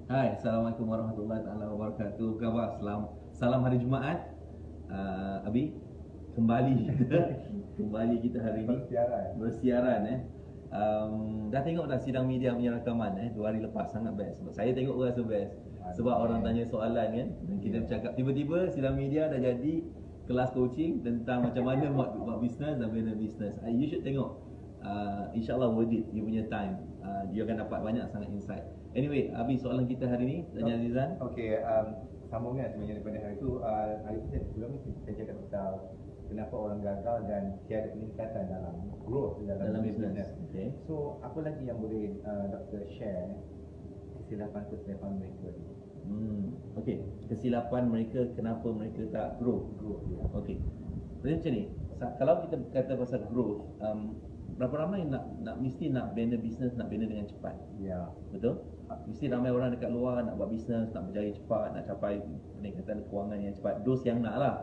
Hai, Assalamualaikum warahmatullahi taala wabarakatuh. Khabar? Salam hari Jumaat. Abi, kembali kita kembali kita hari ini bersiaran dah tengok dah sidang media punya rakaman 2 hari lepas, sangat best. Sebab saya tengok rasa best. Sebab orang tanya soalan kan, dan kita bercakap tiba-tiba sidang media dah jadi kelas coaching tentang macam mana buat bisnes dan bina bisnes. You should tengok. InsyaAllah worth it. You punya time, you akan dapat banyak sangat insight. Anyway, Abi, soalan kita hari ni tanya Azizan. Okey, sambungan sebenarnya daripada hari itu. Hari kita sebelum ni kita cakap tentang kenapa orang gagal dan tiada peningkatan dalam growth dalam bisnes. Okay. So, apa lagi yang boleh Dr. share kesilapan-kesilapan mereka ni? Okey, kesilapan mereka, kenapa mereka tak grow. Ya. Okey, jadi macam ni, kalau kita kata pasal growth, berapa ramai mesti nak bina bisnes, nak bina dengan cepat. Ya. Betul? Mesti ramai orang dekat luar nak buat bisnes, nak berjaya cepat, nak capai peningkatan kewangan yang cepat. Dos yang nak lah.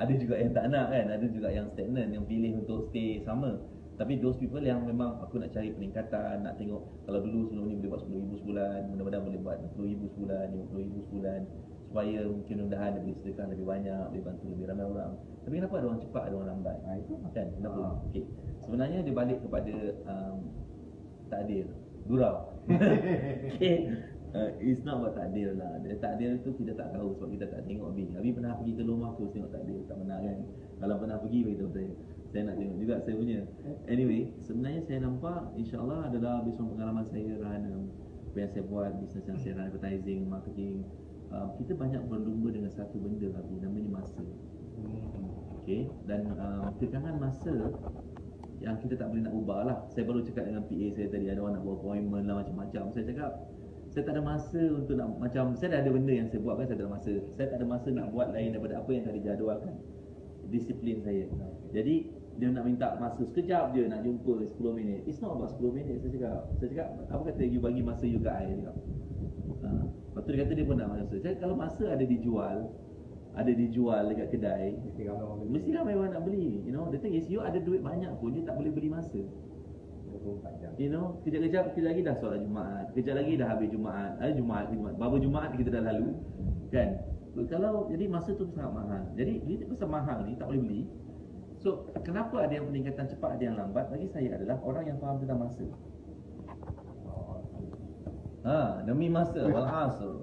Ada juga yang tak nak kan, ada juga yang stagnan, yang pilih untuk stay sama. Tapi those people yang memang aku nak cari peningkatan, nak tengok kalau dulu sebelum ni boleh buat 10,000 sebulan, mudah-mudahan boleh buat 60,000 sebulan, 50,000 sebulan, supaya mungkin mudah-mudahan dia boleh sedekah lebih banyak, boleh bantu lebih ramai orang. Tapi kenapa ada orang cepat, ada orang lambat? Itu kan kenapa? Okey. Sebenarnya dia balik kepada takdir, gurau. Okay. It's not about takdir lah. Takdir tu kita tak tahu sebab kita tak tengok. Abi pernah pergi ke rumah aku tengok takdir, tak pernah kan? Kalau pernah pergi, beritahu saya nak tengok juga saya punya. Anyway, sebenarnya saya nampak insyaAllah adalah based on pengalaman saya run apa yang saya buat, bisnes yang saya run, advertising, marketing, kita banyak berlumba dengan satu benda Abi, namanya masa. Okay. Dan kekangan masa yang kita tak boleh nak ubah lah. Saya baru cakap dengan PA saya tadi, ada orang nak buat appointment lah macam-macam. Saya cakap, saya tak ada masa untuk nak, macam saya dah ada benda yang saya buat kan, saya tak ada masa. Saya tak ada masa nak buat lain daripada apa yang dah dijadualkan. Disiplin saya. Jadi dia nak minta masa sekejap je nak jumpa 10 minit. It's not about 10 minit. Saya cakap apa kata you bagi masa you kat I. Lepas tu dia kata dia pun nak masa. Saya kalau masa ada dijual dekat kedai, mesti ramai orang nak beli. You know, the thing is, you ada duit banyak pun, you tak boleh beli masa. 24 jam. You know, kejap lagi dah solat Jumaat, kejap lagi dah habis Jumaat. Baru Jumaat kita dah lalu, kan? Kalau jadi masa tu sangat mahal. Jadi bila pasal mahal ni tak boleh beli. So kenapa ada yang peningkatan cepat, ada yang lambat? Bagi saya adalah orang yang faham tentang masa. Demi masa, wal asr.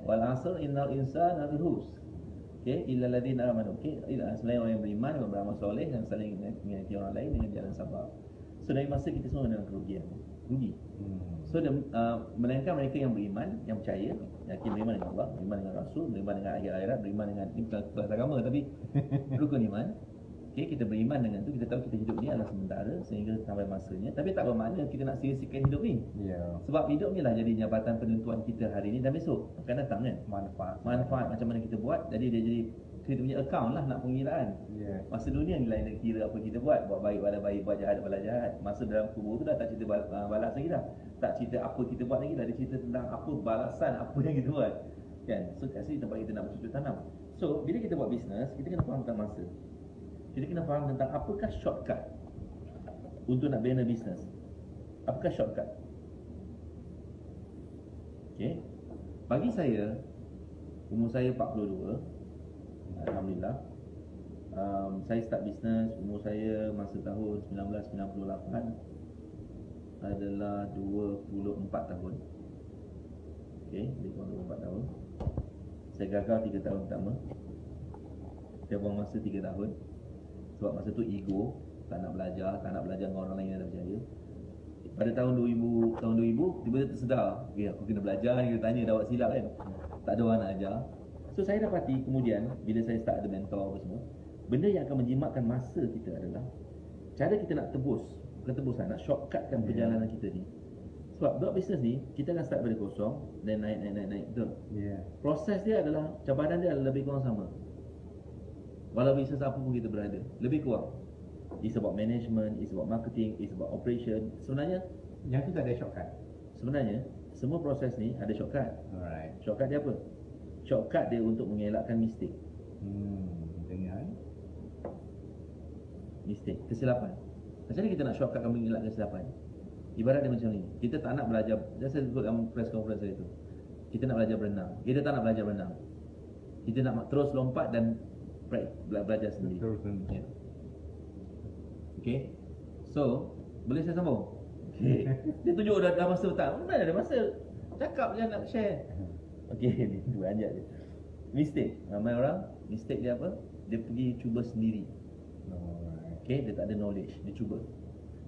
Wal asr innal insana lafi khusr. Okey, illal ladzina amanu. Okey, selain orang yang beriman dan beramal soleh dan saling mengasihi orang lain dengan jalan sabar. So dari masa kita semua dalam kerugian. Rugi. So melainkan mereka yang beriman, yang percaya, yakin beriman dengan Allah, beriman dengan Rasul, beriman dengan akhirat, beriman dengan bukan agama tapi rukun iman. Okey, kita beriman dengan tu, kita tahu kita hidup ni adalah sementara sehingga sampai masanya. Tapi tak bermakna kita nak sia-siakan hidup ni. Sebab hidup ni lah jadi jabatan penentuan kita hari ni dan besok akan datang kan. Manfaat macam mana kita buat. Jadi dia jadi kita punya account lah, nak pengiraan. Masa dunia ni lain kira apa kita buat baik bala baik, buat jahat bala jahat. Masa dalam kubur tu dah tak cerita balas lagi dah. Tak cerita apa kita buat lagi dah, dia cerita tentang apa balasan apa yang kita buat. Kan? So kat sini tempat kita nak bercucuk tanam. So bila kita buat bisnes, kita kena faham tentang masa. Kita kena faham tentang apakah shortcut untuk nak bina bisnes. Apakah shortcut? Okay. Bagi saya, umur saya 42. Alhamdulillah. Saya start bisnes, umur saya masa tahun 1998 adalah 24 tahun. Okay, lebih kurang 24 tahun. Saya gagal 3 tahun pertama. Saya buang masa 3 tahun. Sebab masa tu ego, tak nak belajar dengan orang lain yang dah berjaya. Pada tahun 2000 tiba-tiba tersedar, okay, aku kena belajar ni, kita tanya dah buat silap kan. Tak ada orang nak ajar. So saya dapati kemudian bila saya start ada mentor apa semua, benda yang akan menjimatkan masa kita adalah cara kita nak tebus, bukan tebus lah, nak shortcutkan perjalanan kita ni. Sebab buat bisnes ni, kita akan start dari kosong dan naik, betul? Proses dia adalah, cabaran dia adalah lebih kurang sama. Walau bisnes apa pun kita berada, lebih kurang. It's about management, it's about marketing, it's about operation. Sebenarnya yang tu tak ada shortcut. Sebenarnya semua proses ni ada shortcut. Shortcut dia apa? Shortcut dia untuk mengelakkan mistake. Dengan mistake, kesilapan. Macam mana kita nak shortcutkan mengelakkan kesilapan? Ibarat dia macam ni, kita tak nak belajar. Saya sebut dalam press conference saya tu, kita nak belajar berenang. Kita tak nak belajar berenang. Kita nak terus lompat dan belajar sendiri. Yeah. Okay. So, boleh saya sambung? Okay. Dia tunjuk dah masa tak? Mana ada masa? Cakap je nak share. Okay, ni beranjak je. Mistake. Ramai orang, mistake dia apa? Dia pergi cuba sendiri. Okay, dia tak ada knowledge. Dia cuba.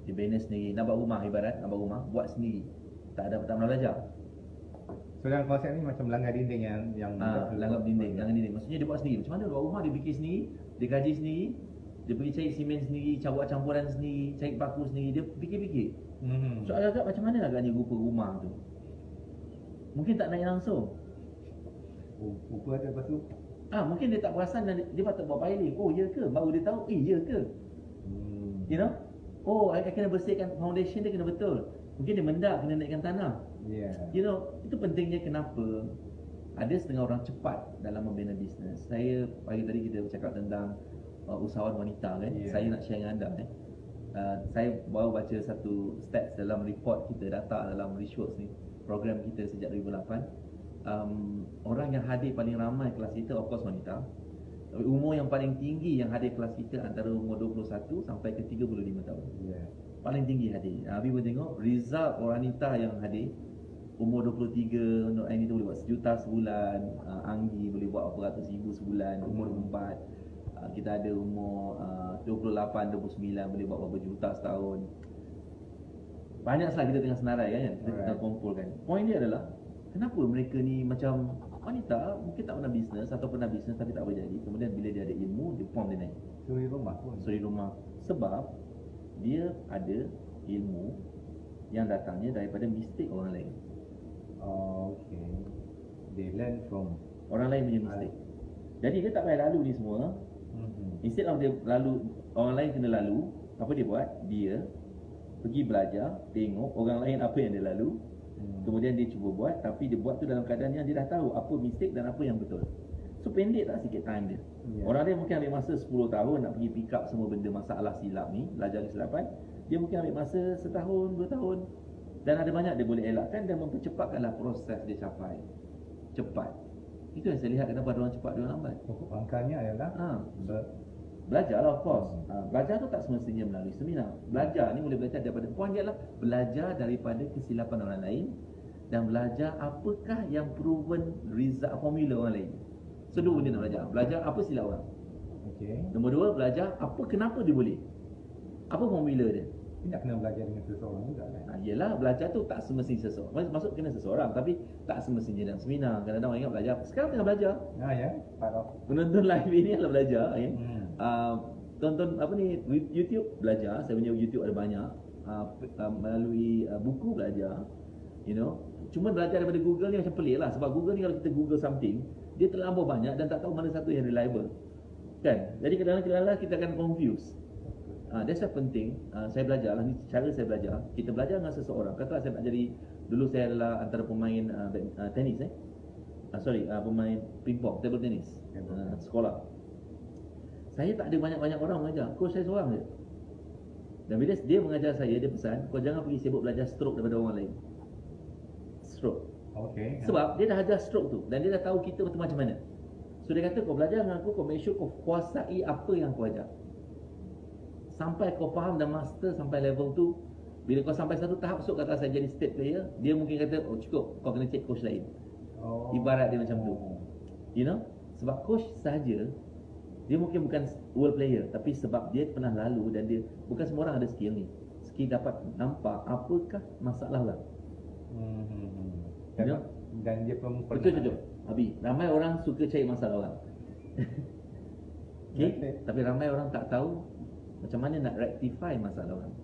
Dia bina sendiri. Nak buat rumah, ibarat nak buat rumah, buat sendiri. Tak pernah belajar. So dalam konsep ni macam langgar dinding yang langgar dinding. Maksudnya dia buat sendiri. Macam mana buat rumah, dia bikin sendiri, dia kaji sendiri, dia pergi cari simen sendiri, buat campuran sendiri, cari paku sendiri, dia fikir-fikir. So agak-agak macam mana agaknya rupa rumah tu? Mungkin tak naik langsung. Rupa ada lepas tu? Mungkin dia tak perasan dan dia patut buat piling. Oh, ya ke? Baru dia tahu, ya ke? You know? Oh, I kena bersihkan foundation dia kena betul. Mungkin dia mendak, kena naikkan tanah. You know, itu pentingnya kenapa ada setengah orang cepat dalam membina bisnes. Saya, pagi tadi kita bercakap tentang usahawan wanita kan. Saya nak share dengan anda saya baru baca satu stats dalam report kita, data dalam research ni, program kita sejak 2008. Orang yang hadir paling ramai kelas kita of course wanita. Tapi umur yang paling tinggi yang hadir kelas kita antara umur 21 sampai ke 35 tahun. Paling tinggi hadir. Habis pun tengok result wanita yang hadir umur 23, Nur Aini tu boleh buat 1 juta sebulan, Anggi boleh buat berapa ratus ribu sebulan, umur 24 kita ada umur 28, 29 boleh buat berapa juta setahun. Banyak sekali kita tengah senarai kan, kita tengah kumpulkan. Point dia adalah kenapa mereka ni macam wanita mungkin tak pernah bisnes atau pernah bisnes tapi tak berjadi. Kemudian bila dia ada ilmu, dia pom dia naik. Suri rumah pun. Suri rumah. Sebab dia ada ilmu yang datangnya daripada mistake orang lain. Okay. They learn from orang lain punya mistake. Jadi dia tak payah lalu ni semua. Instead of dia lalu, orang lain kena lalu, apa dia buat? Dia pergi belajar, tengok orang lain apa yang dia lalu, kemudian dia cuba buat, tapi dia buat tu dalam keadaan yang dia dah tahu apa mistake dan apa yang betul. So pendek tak sikit time dia. Orang dia mungkin ambil masa 10 tahun nak pergi pick up semua benda masalah silap ni, belajar kesilapan. Dia mungkin ambil masa setahun, 2 tahun. Dan ada banyak dia boleh elakkan dan mempercepatkanlah proses dia capai cepat. Itu yang saya lihat kenapa ada orang cepat, ada orang lambat. Pokok pangkalnya adalah belajar lah of course. Belajar tu tak semestinya melalui seminar. Belajar ni boleh belajar daripada, point dia adalah belajar daripada kesilapan orang lain dan belajar apakah yang proven result formula orang lain. So dua benda nak belajar. Belajar apa silap orang. Nombor 2, belajar apa kenapa dia boleh. Apa formula dia. Ini nak kena belajar dengan seseorang juga kan? Yelah, belajar tu tak semestinya seseorang. Maksud kena seseorang, tapi tak semestinya dalam seminar. Kadang-kadang orang ingat belajar. Sekarang tengah belajar. Penonton live ini adalah belajar kan? Tonton apa ni, YouTube belajar. Saya punya YouTube ada banyak. Melalui buku belajar. You know, cuma belajar daripada Google ni macam pelik lah. Sebab Google ni kalau kita Google something, dia terlampau banyak dan tak tahu mana satu yang reliable kan? Jadi kadang-kadang kita akan confuse. That's why penting. Saya belajar lah, ni cara saya belajar. Kita belajar dengan seseorang. Katalah saya nak jadi, dulu saya adalah antara pemain tenis pemain ping-pong, table tennis, sekolah. Saya tak ada banyak-banyak orang mengajar. Coach saya seorang je. Dan bila dia mengajar saya, dia pesan, kau jangan pergi sibuk belajar stroke daripada orang lain. Stroke. Sebab dia dah ajar stroke tu dan dia dah tahu kita betul macam mana. So dia kata, kau belajar dengan aku, kau make sure kau kuasai apa yang kau ajar. Sampai kau faham dan master sampai level tu. Bila kau sampai satu tahap, so kata saya jadi state player, dia mungkin kata, oh cukup, kau kena cek coach lain. Ibarat dia macam tu. You know, sebab coach sahaja, dia mungkin bukan world player, tapi sebab dia pernah lalu dan dia, bukan semua orang ada skill ni. Skill dapat nampak apakah masalah orang. You know? Dan dia pun betul. Habis, ramai orang suka cari masalah orang. Okay? Tapi ramai orang tak tahu macam mana nak rectify masalah orang.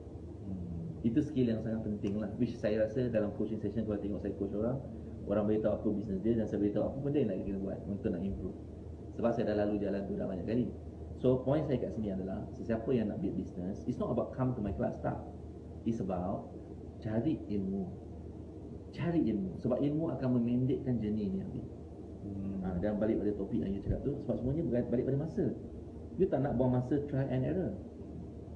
Itu skill yang sangat penting lah. Which saya rasa dalam coaching session, kalau tengok saya coach orang beritahu aku bisnes dia, dan saya beritahu apa benda yang nak kena buat untuk nak improve. Sebab saya dah lalu jalan tu dah banyak kali. So point saya kat sini adalah, sesiapa yang nak build business, it's not about come to my class, tak. It's about cari ilmu. Cari ilmu. Sebab ilmu akan memendekkan journey ni habis. Dan balik pada topik yang you cakap tu, sebab semuanya balik pada masa. You tak nak buang masa try and error.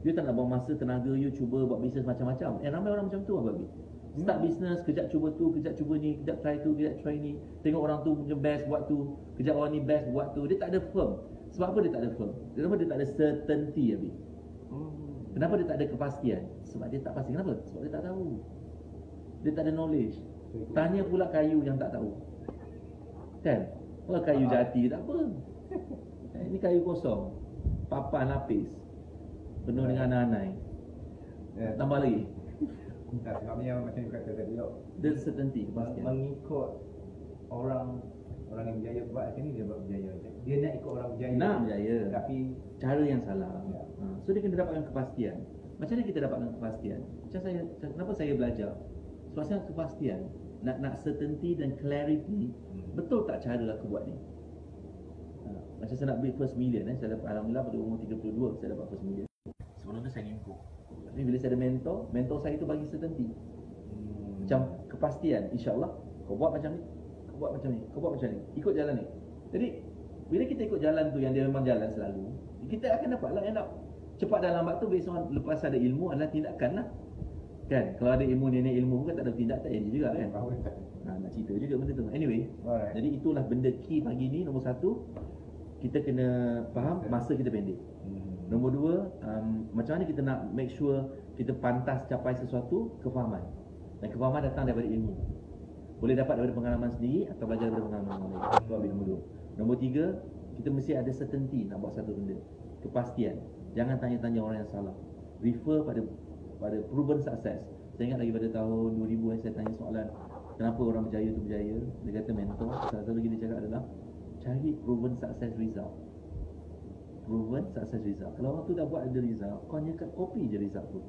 You tak nak buang masa tenaga you cuba buat bisnes macam-macam. Ramai orang macam tu, Abang. Start business, kejap cuba tu, kejap cuba ni, kejap try tu, kejap try ni. Tengok orang tu punya best buat tu, kejap orang ni best buat tu. Dia tak ada firm. Sebab apa dia tak ada firm? Kenapa dia tak ada certainty, Abi? Kenapa dia tak ada kepastian? Sebab dia tak pasti. Kenapa? Sebab dia tak tahu. Dia tak ada knowledge. Tanya pula kayu yang tak tahu. Kan? Kalau kayu jati tak apa. Ini kayu kosong. Papan lapis. Penuh dengan anai-anai. Tambah lagi. Sebabnya macam kata tadi, Dia certainty, kepastian. mengikut orang yang berjaya buat macam ni dia buat berjaya. Dia nak ikut orang berjaya. Nak berjaya. Tapi cara yang salah. Ya. So dia kena dapatkan kepastian. Macam mana kita dapatkan kepastian? Kenapa saya belajar? Sebab saya nak kepastian. Nak certainty dan clarity. Betul tak cara aku buat ni? Macam saya nak beli first million, saya dapat, alhamdulillah pada umur 32 saya dapat first million. Sebelum tu saya improve. Tapi bila saya ada mentor saya itu bagi certainty. Macam kepastian, insya-Allah kau buat macam ni, kau buat macam ni, kau buat macam ni, ikut jalan ni. Jadi bila kita ikut jalan tu yang dia memang jalan selalu, kita akan dapatlah end up. Cepat dan lambat tu based on lepas ada ilmu adalah tindakan lah. Kan? Kalau ada ilmu nenek ilmu kan tak ada tindak tak jadi juga kan? Nak cerita juga benda tu. Anyway, jadi itulah benda key pagi ni. Nombor satu, kita kena faham masa kita pendek. Nombor dua, macam mana kita nak make sure kita pantas capai sesuatu, kefahaman. Dan kefahaman datang daripada ilmu. Boleh dapat daripada pengalaman sendiri atau belajar daripada pengalaman orang lain. Itu habis nombor dua. Nombor tiga, kita mesti ada certainty nak buat satu benda. Kepastian. Jangan tanya-tanya orang yang salah. Refer pada proven success. Saya ingat lagi pada tahun 2000 saya tanya soalan, kenapa orang berjaya tu berjaya? Dia kata mentor, salah satu lagi dia cakap adalah cari proven success result. Proven success result. Kalau orang tu dah buat ada result, kau hanya copy je result tu.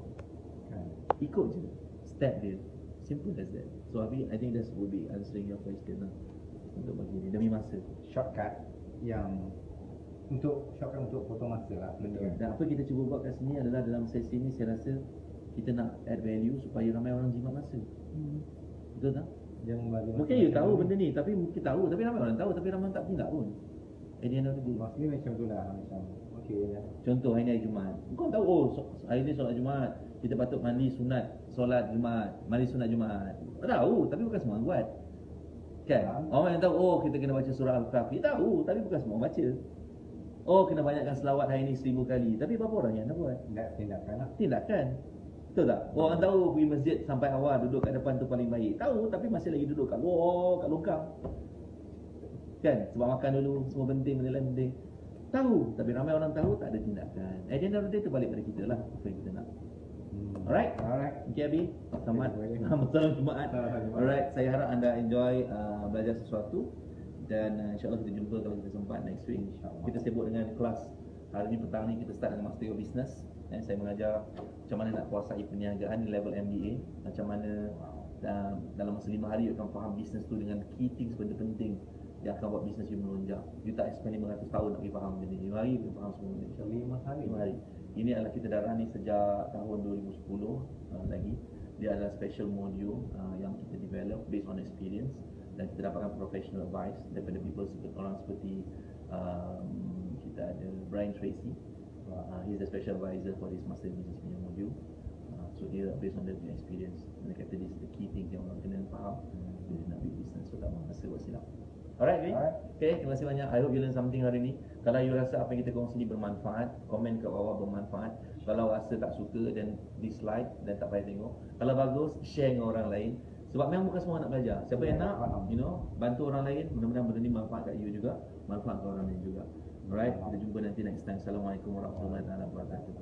Ikut je step dia. Simple as that. So I think that would be answering your question lah. Untuk bagi ni demi masa. Shortcut untuk potong masa lah. Dan apa kita cuba buat kat sini adalah dalam sesi ni saya rasa kita nak add value supaya ramai orang jimat masa. Betul tak? Mungkin you tahu benda ni, tapi mungkin tahu, tapi ramai orang tahu, tapi ramai orang tak tindak pun. At the end of the day. Maksudnya macam tu lah, macam okey ya. Contoh hari ni hari Jumaat. Kau tahu hari ni solat Jumaat, kita patut mandi sunat solat Jumaat, mandi sunat Jumaat. Tahu, tapi bukan semua orang buat. Kan? Orang yang tahu kita kena baca surah Al-Kahfi, tahu, tapi bukan semua orang baca. Kena banyakkan selawat hari ni 1000 kali, tapi berapa orang yang nak buat? Tindakan lah. Tindakan. Betul tak? Orang tahu pergi masjid sampai awal duduk kat depan tu paling baik. Tahu, tapi masih lagi duduk kat luar, kat longkang. Kan? Sebab makan dulu, semua penting, benda lain penting. Tahu, tapi ramai orang tahu, tak ada tindakan. At the end of the day, tu balik pada kita lah, apa yang kita nak. Alright? Okay Abi, selamat salam Jumaat. Alright, saya harap anda enjoy belajar sesuatu. Dan insyaAllah kita jumpa kalau kita sempat next week. Kita sibuk dengan kelas. Hari ni petang ni kita start dengan Master of Business. Saya mengajar macam mana nak kuasai perniagaan di level MBA. Macam mana dalam masa 5 hari you akan faham bisnes tu dengan key things, benda penting yang akan buat bisnes you melonjak. You tak spend 500 tahun nak pergi faham benda ni. 5 hari you faham semua benda. 5 hari. Ini adalah kita darah ni sejak tahun 2010 lagi. Dia adalah special module yang kita develop based on experience. Dan kita dapatkan professional advice daripada people orang seperti kita ada Brian Tracy. He's the special advisor for this Master Business punya module. So dia based on their experience, dia kata this is the key things yang orang kena faham bila nak build business. So tak mahu rasa buat silap. Alright, okay, terima kasih banyak. I hope you learn something hari ni. Kalau you rasa apa yang kita kongsi ni bermanfaat, komen kat bawah bermanfaat. Kalau rasa tak suka, then dislike dan tak payah tengok. Kalau bagus, share dengan orang lain. Sebab memang bukan semua nak belajar. Siapa yang nak, bantu orang lain, mudah-mudahan benda ni manfaat kat you juga, manfaat kat orang lain juga. Alright, kita jumpa nanti next time. Assalamualaikum warahmatullahi wabarakatuh.